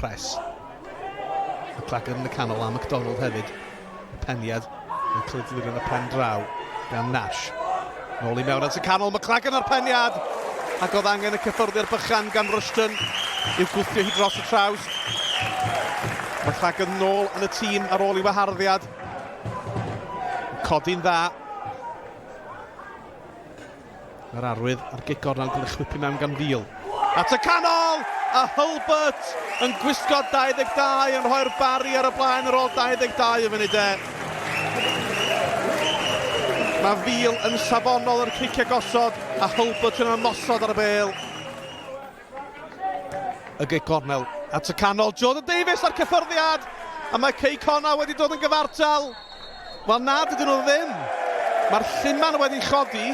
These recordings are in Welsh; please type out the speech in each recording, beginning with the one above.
pres. McLagan yn y canol a McDonald hefyd. Peniad yn clydur yn y pen draw gan Nash. Nôl i mewn at y canol, McLagan ar peniad. Ac oedd angen y cyffyrddi'r bychan gan Rushton i'w gwthio hi dros y traws. McLagan nôl yn y tîm ar ôl i waharddiad. Codi'n dda. Yr arwydd ar Cei Connah yn cael ei chwipu mewn gan Fil. At y canol! A Hulbert yn gwisgo 22 yn rhoi'r Barri ar y blaen ar ôl 22 y funudau. Mae Fil yn safonol yr cicio gosod a Hulbert yn ymosod ar y bêl. Y Cei Connah at y canol. Jordan Davies ar cyffyrddiad. A mae Cei Connah wedi dod yn gyfartal. Wel nad ydyn nhw ddim. Mae'r llyman wedi chodi.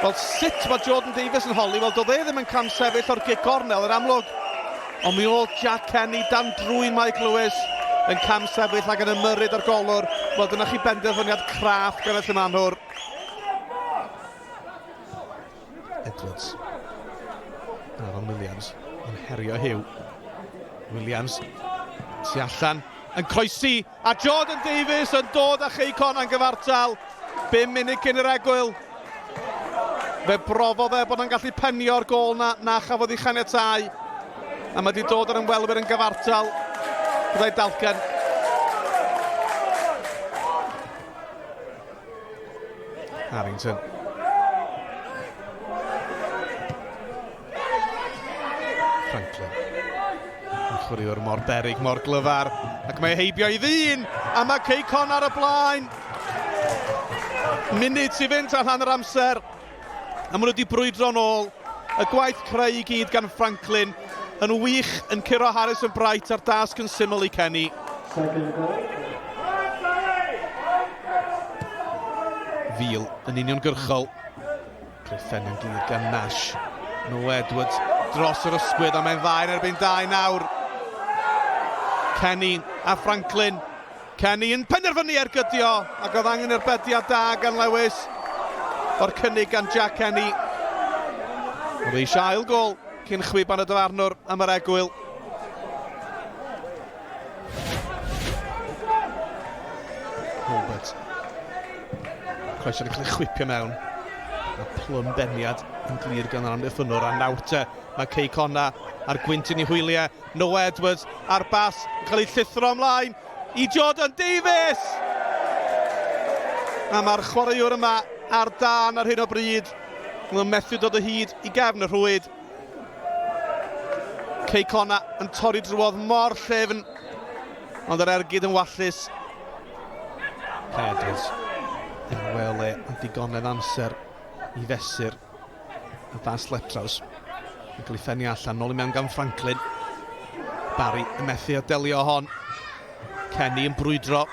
Wel, sut mae Jordan Davies yn holi? Wel, doedd e ddim yn cam sefyll o'r Cei Connah yn amlwg. Ond mi oedd Jack Kenny dan drwy'n Mike Lewis yn cam sefyll ac yn ymyrryd ar golwr. Wel, dyna chi benderfyniad craff gan y llymanwr. Edwards. Aaron Williams yn herio Hugh. Williams tu allan yn croesi. A Jordan Davies yn dod â Cei Connah yn gyfartal. 5 munud cyn yr egwyl. Fe brofodd e bod yn gallu penio'r gol na chafodd ei chaniatáu. A mae wedi dod ar ymwelwyr yn gyfartal. Byddai Dalcan. Harrington. Franklin. Yn chwaraewr mor berig, mor glyfar. Ac mae heibio i ddyn. A mae Cei Connah ar y blaen. Munud sy'n fynd ar hanner amser. A maen nhw wedi brwydro nôl. Y gwaith creu i gyd gan Franklin. Yn wych yn curo Harrison Bright ar dasg yn syml i Kenny. Fil yn uniongyrchol. Griffen yn glir gan Nash. No Edwards dros yr ysgwyd a mae'n ddau yn erbyn 2 nawr. Kenny a Franklin. Kenny yn penderfynu ergydio ac oedd angen i'r bediad da gan Lewis. O'r cynnig gan Jack Kenny. Oedd eisiau ail gol cyn chwiban y dyfarnwr am yr egwyl. Hulbert. Croeso yn cael ei chwipio mewn. A plwm beniad yn glir gan yr amddiffynwr a nawte. Mae Cei Connah ar gwyntyn i hwyliau. No Edwards ar bas yn cael ei llithro ymlaen i Jordan Davies. A mae'r chwaraewr yma ar dan ar hyn o bryd. Mae'n methu dod o hyd i gefn y rhwyd. Cei Connah yn torri drwodd mor llefn. Ond yr ergyd yn wallus. Edwards yn wele a digonedd amser i fesur y bas letraws. Yn cael ei ffenni allan, nôl i mewn gan Franklin. Barri yn methu a delio hon. Kenny yn brwydro.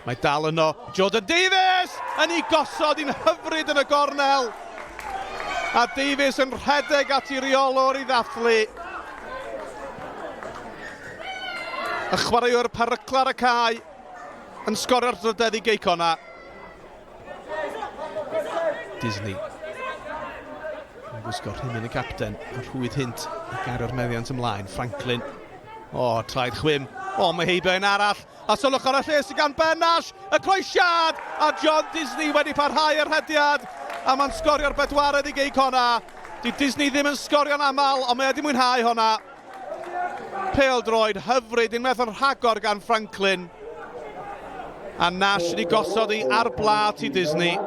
Mae dal yno. Jordan Davies yn ei gosod i'n hyfryd yn y gornel. A Davies yn rhedeg at i reolwr i ddathlu. Y chwaraewr peryglar y Cai yn sgorio'r drydedd i Cei Connah. Disney. Yn gwisgo rhywun y capten. A rhwyd hynt a gario'r meddiant ymlaen. Franklin. O, traed chwym. O, mae heibio un arall. A sylwch ar y lle sy'n gan Ben Nash. Y croesiad. A John Disney wedi parhau yr hediad. A mae'n sgorio'r bedwaredd i Cei Connah. Di Disney ddim yn sgorio'n aml, ond mae wedi mwynhau honna. Pêl-droed hyfryd, unwaith yn rhagor gan Franklin. A Nash wedi gosod i ar blad i Disney.